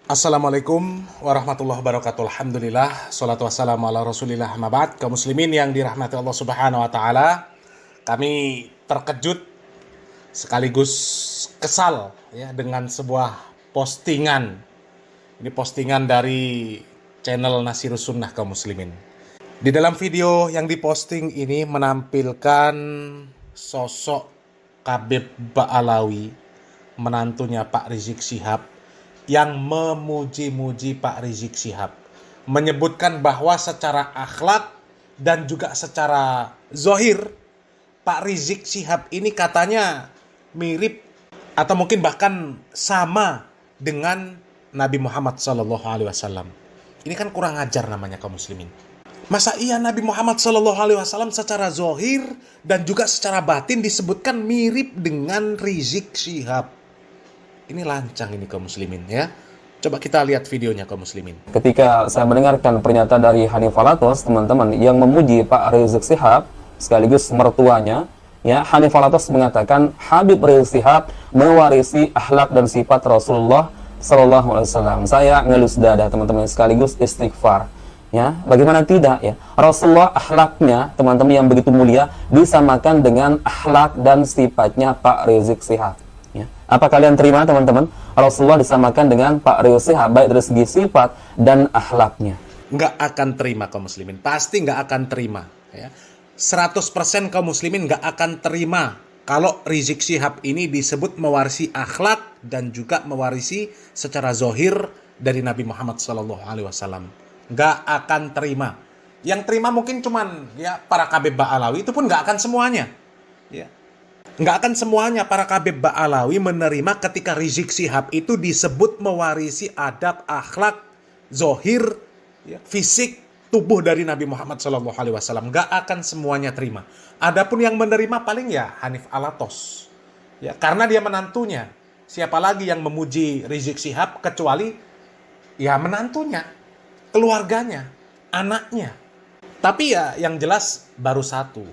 Assalamualaikum warahmatullahi wabarakatuh. Alhamdulillah, salatu wassalamu ala rasulillah mabad. Kaum muslimin yang dirahmati Allah subhanahu wa ta'ala, kami terkejut sekaligus kesal ya dengan sebuah postingan. Ini postingan dari channel Nasirus Sunnah kaum muslimin. Di dalam video yang diposting ini menampilkan sosok Habib Ba'alawi, menantunya Pak Rizik Syihab, yang memuji-muji Pak Rizik Syihab, menyebutkan bahwa secara akhlak dan juga secara zohir Pak Rizik Syihab ini katanya mirip atau mungkin bahkan sama dengan Nabi Muhammad SAW. Ini kan kurang ajar namanya kaum muslimin. Masa iya Nabi Muhammad SAW secara zohir dan juga secara batin disebutkan mirip dengan Rizik Syihab? Ini lancang ini kaum muslimin ya. Coba kita lihat videonya kaum muslimin. Ketika saya mendengarkan pernyataan dari Hanif Alatos, teman-teman, yang memuji Pak Rizik Syihab sekaligus mertuanya, ya, Hanif Alatos mengatakan Habib Rizik Syihab mewarisi akhlak dan sifat Rasulullah Sallallahu Alaihi Wasallam. Saya ngelus dada teman-teman sekaligus istighfar. Ya, bagaimana tidak ya? Rasulullah akhlaknya, teman-teman yang begitu mulia, disamakan dengan akhlak dan sifatnya Pak Rizik Syihab. Apa kalian terima teman-teman? Rasulullah disamakan dengan Pak Rizik Syihab baik dari segi sifat dan akhlaknya. Nggak akan terima kaum muslimin. Pasti nggak akan terima. Ya. 100% kaum muslimin nggak akan terima kalau Rizik Syihab ini disebut mewarisi akhlak dan juga mewarisi secara zohir dari Nabi Muhammad SAW. Nggak akan terima. Yang terima mungkin cuman ya para Habib Ba'alawi, itu pun nggak akan semuanya. Ya. Nggak akan semuanya para Habib Ba'alawi menerima ketika Rizik Syihab itu disebut mewarisi adab, akhlak, zohir, ya, fisik, tubuh dari Nabi Muhammad SAW. Nggak akan semuanya terima. Adapun yang menerima paling ya Hanif Alatos. Ya, karena dia menantunya. Siapa lagi yang memuji Rizik Syihab kecuali ya menantunya, keluarganya, anaknya. Tapi ya yang jelas baru satu,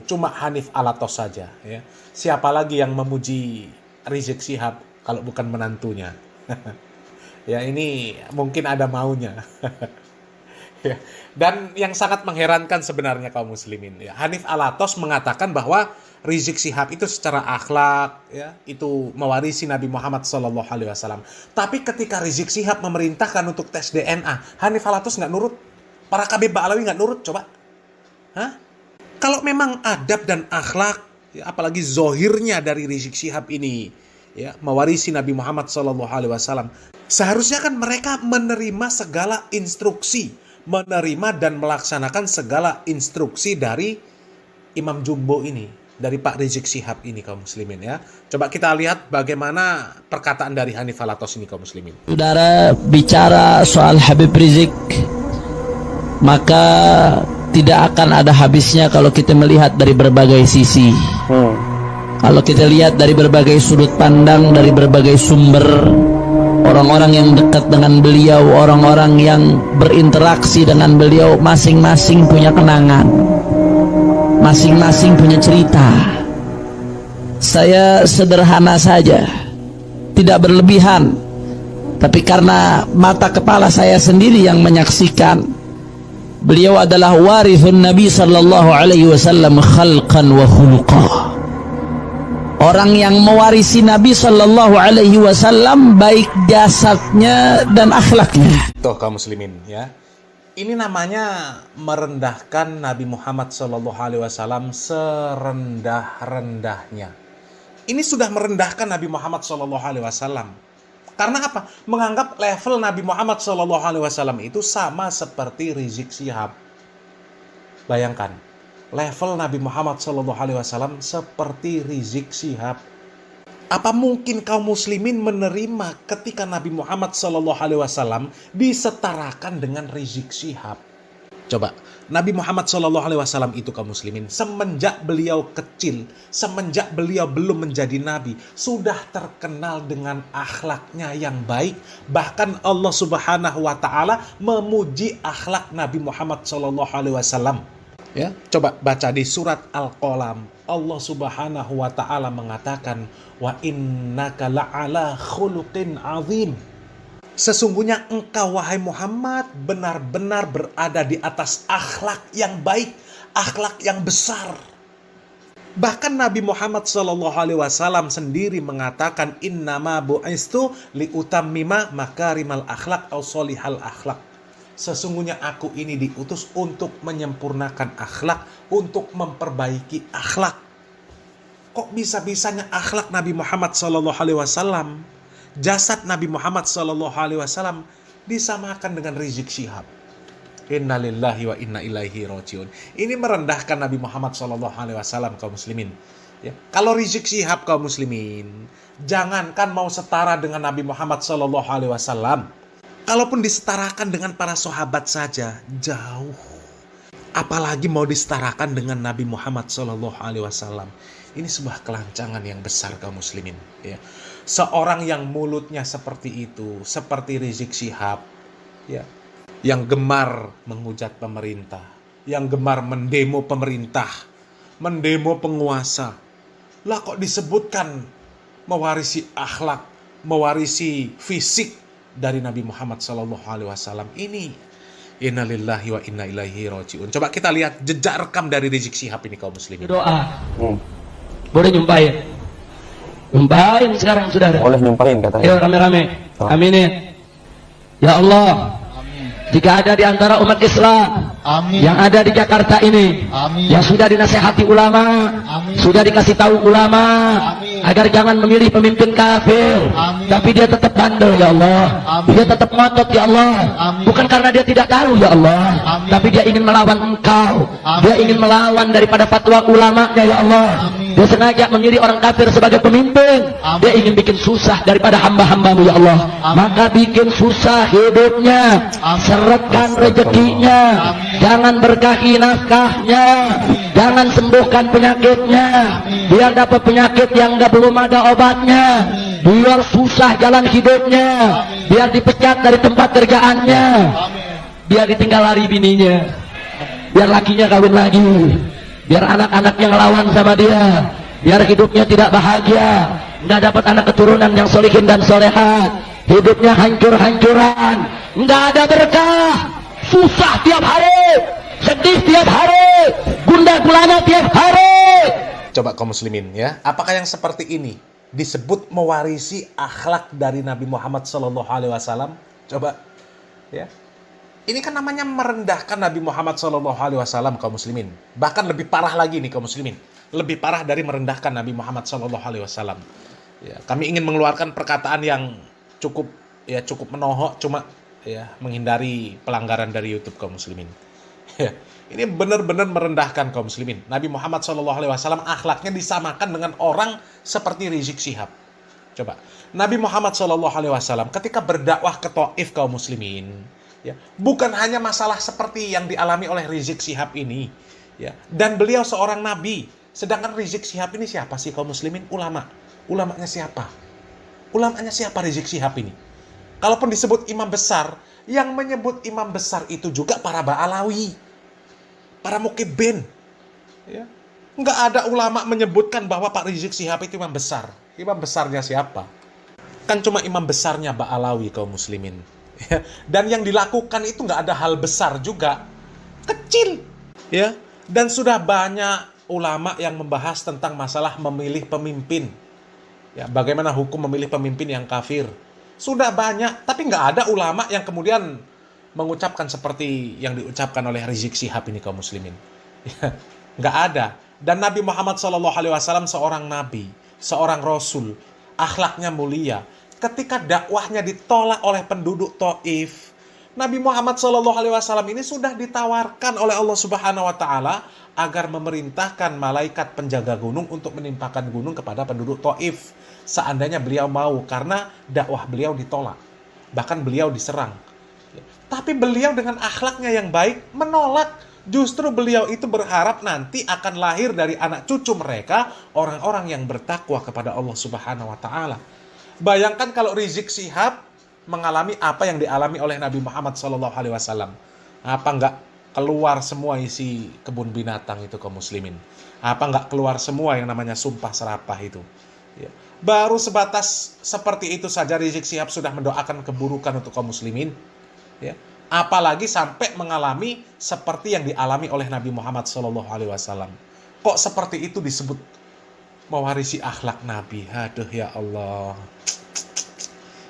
cuma Hanif Alatos saja. Ya. Siapa lagi yang memuji Rizik Syihab kalau bukan menantunya? Ya ini mungkin ada maunya. Ya. Dan yang sangat mengherankan sebenarnya kaum muslimin, ya, Hanif Alatos mengatakan bahwa Rizik Syihab itu secara akhlak, ya, itu mewarisi Nabi Muhammad SAW. Tapi ketika Rizik Syihab memerintahkan untuk tes DNA, Hanif Alatos nggak nurut. Para Habib Ba'alawi nggak nurut, coba. Hah? Kalau memang adab dan akhlak, ya, apalagi zohirnya dari Rizik Syihab ini, ya, mewarisi Nabi Muhammad SAW, seharusnya kan mereka menerima segala instruksi, menerima dan melaksanakan segala instruksi dari Imam Jumbo ini, dari Pak Rizik Syihab ini kaum muslimin ya. Coba kita lihat bagaimana perkataan dari Hanif Alatos ini kaum muslimin. Saudara bicara soal Habib Rizik, maka tidak akan ada habisnya kalau kita melihat dari berbagai sisi. Kalau kita lihat dari berbagai sudut pandang, dari berbagai sumber, orang-orang yang dekat dengan beliau, orang-orang yang berinteraksi dengan beliau, masing-masing punya kenangan, masing-masing punya cerita. Saya sederhana saja, tidak berlebihan, tapi karena mata kepala saya sendiri yang menyaksikan, beliau adalah warithun Nabi sallallahu alaihi wasallam khalqan wa khuluqah. Orang yang mewarisi Nabi sallallahu alaihi wasallam baik jasadnya dan akhlaknya. Tuh kaum muslimin ya. Ini namanya merendahkan Nabi Muhammad sallallahu alaihi wasallam serendah-rendahnya. Ini sudah merendahkan Nabi Muhammad sallallahu alaihi wasallam. Karena apa? Menganggap level Nabi Muhammad SAW itu sama seperti Rizik Syihab. Bayangkan, level Nabi Muhammad SAW seperti Rizik Syihab. Apa mungkin kaum muslimin menerima ketika Nabi Muhammad SAW disetarakan dengan Rizik Syihab? Coba, Nabi Muhammad SAW itu kaum muslimin, semenjak beliau kecil, semenjak beliau belum menjadi nabi, sudah terkenal dengan akhlaknya yang baik. Bahkan Allah Subhanahu wa Ta'ala memuji akhlak Nabi Muhammad SAW. Ya, coba baca di surat Al-Qalam. Allah Subhanahu wa Ta'ala mengatakan, wa innaka la'ala khuluqin azim. Sesungguhnya engkau wahai Muhammad benar-benar berada di atas akhlak yang baik, akhlak yang besar. Bahkan Nabi Muhammad SAW sendiri mengatakan innama bu'istu liutammima makarimal akhlak au solihal akhlak. Sesungguhnya aku ini diutus untuk menyempurnakan akhlak, untuk memperbaiki akhlak. Kok bisa-bisanya akhlak Nabi Muhammad SAW, jasad Nabi Muhammad SAW disamakan dengan Rizik Syihab? Inna lillahi wa inna ilaihi rajiun. Ini merendahkan Nabi Muhammad SAW, kaum muslimin. Ya. Kalau Rizik Syihab, kaum muslimin, jangankan mau setara dengan Nabi Muhammad SAW, kalaupun disetarakan dengan para sahabat saja, jauh. Apalagi mau disetarakan dengan Nabi Muhammad SAW. Ini sebuah kelancangan yang besar, kaum muslimin. Ya. Seorang yang mulutnya seperti itu, seperti Rizik Syihab, ya, yang gemar menghujat pemerintah, yang gemar mendemo pemerintah, mendemo penguasa. Lah kok disebutkan mewarisi akhlak, mewarisi fisik dari Nabi Muhammad SAW. Ini innalillahi wa inna ilaihi rajiun. Coba kita lihat jejak rekam dari Rizik Syihab ini, kaum muslimin. Doa. Boleh nyumpahin? Nyumpahin sekarang, saudara. Boleh nyumpahin katanya. Ayo rame-rame. Aminin. Ya Allah, jika ada di antara umat Islam yang ada di Jakarta ini yang sudah dinasehati ulama, sudah dikasih tahu ulama agar jangan memilih pemimpin kafir, tapi dia tetap bandel, ya Allah, dia tetap ngotot, ya Allah, bukan karena dia tidak tahu, ya Allah, tapi dia ingin melawan engkau, dia ingin melawan daripada fatwa ulamanya, ya Allah, dia sengaja memilih orang kafir sebagai pemimpin, dia ingin bikin susah daripada hamba-hambamu, ya Allah, maka bikin susah hidupnya, seretkan rezekinya, jangan berkahi nafkahnya, jangan sembuhkan penyakitnya, biar dapat penyakit yang belum ada obatnya, biar susah jalan hidupnya, biar dipecat dari tempat kerjaannya, biar ditinggal lari bininya, biar lakinya kawin lagi, biar anak-anaknya ngelawan sama dia, biar hidupnya tidak bahagia, nggak dapat anak keturunan yang solihin dan solehat, hidupnya hancur-hancuran, nggak ada berkah, susah tiap hari, sedih tiap hari, gundah gulana tiap hari. Coba kaum muslimin, ya, apakah yang seperti ini disebut mewarisi akhlak dari Nabi Muhammad SAW? Coba, ya. Ini kan namanya merendahkan Nabi Muhammad SAW, kaum muslimin. Bahkan lebih parah lagi nih, kaum muslimin. Lebih parah dari merendahkan Nabi Muhammad SAW. Ya, kami ingin mengeluarkan perkataan yang cukup menohok, cuma ya menghindari pelanggaran dari YouTube, kaum muslimin. Ya, ini benar-benar merendahkan, kaum muslimin. Nabi Muhammad SAW akhlaknya disamakan dengan orang seperti Rizik Syihab. Coba, Nabi Muhammad SAW ketika berdakwah ke Taif, kaum muslimin, ya, bukan hanya masalah seperti yang dialami oleh Rizik Syihab ini, ya, dan beliau seorang nabi. Sedangkan Rizik Syihab ini siapa sih, kaum muslimin? Ulamanya siapa? Ulamanya siapa Rizik Syihab ini? Kalaupun disebut imam besar, yang menyebut imam besar itu juga para Ba'alawi, para Mukibbin. Ya. Nggak ada ulama menyebutkan bahwa Pak Rizik Syihab itu imam besar. Imam besarnya siapa? Kan cuma imam besarnya Ba'alawi, kaum muslimin. Ya. Dan yang dilakukan itu nggak ada hal besar juga. Kecil. Ya. Dan sudah banyak ulama yang membahas tentang masalah memilih pemimpin. Ya, bagaimana hukum memilih pemimpin yang kafir. Sudah banyak, tapi nggak ada ulama yang kemudian mengucapkan seperti yang diucapkan oleh Rizik Syihab ini, kaum muslimin. Ya, nggak ada. Dan Nabi Muhammad SAW seorang nabi, seorang rasul, akhlaknya mulia. Ketika dakwahnya ditolak oleh penduduk Taif, Nabi Muhammad SAW ini sudah ditawarkan oleh Allah Subhanahu Wa Taala agar memerintahkan malaikat penjaga gunung untuk menimpakan gunung kepada penduduk Taif. Seandainya beliau mau, karena dakwah beliau ditolak, bahkan beliau diserang. Tapi beliau dengan akhlaknya yang baik menolak. Justru beliau itu berharap nanti akan lahir dari anak cucu mereka orang-orang yang bertakwa kepada Allah Subhanahu Wa Taala. Bayangkan kalau Rizik Syihab mengalami apa yang dialami oleh Nabi Muhammad SAW. Apa enggak keluar semua isi kebun binatang itu, kaum muslimin? Apa enggak keluar semua yang namanya sumpah serapah itu? Ya. Baru sebatas seperti itu saja Rizik Syihab sudah mendoakan keburukan untuk kaum muslimin. Ya. Apalagi sampai mengalami seperti yang dialami oleh Nabi Muhammad SAW. Kok seperti itu disebut mewarisi akhlak Nabi? Aduh ya Allah.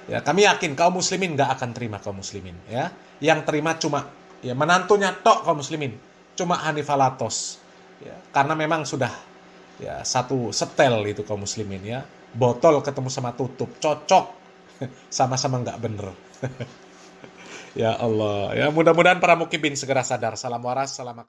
Ya, kami yakin kaum muslimin nggak akan terima kaum muslimin. Ya, yang terima cuma ya menantunya tok kaum muslimin, cuma Hanif Alatos. Ya, karena memang sudah ya satu setel itu kaum muslimin ya. Botol ketemu sama tutup, cocok. Sama-sama nggak bener. Ya Allah, ya mudah-mudahan para mukibin segera sadar. Salam waras, salam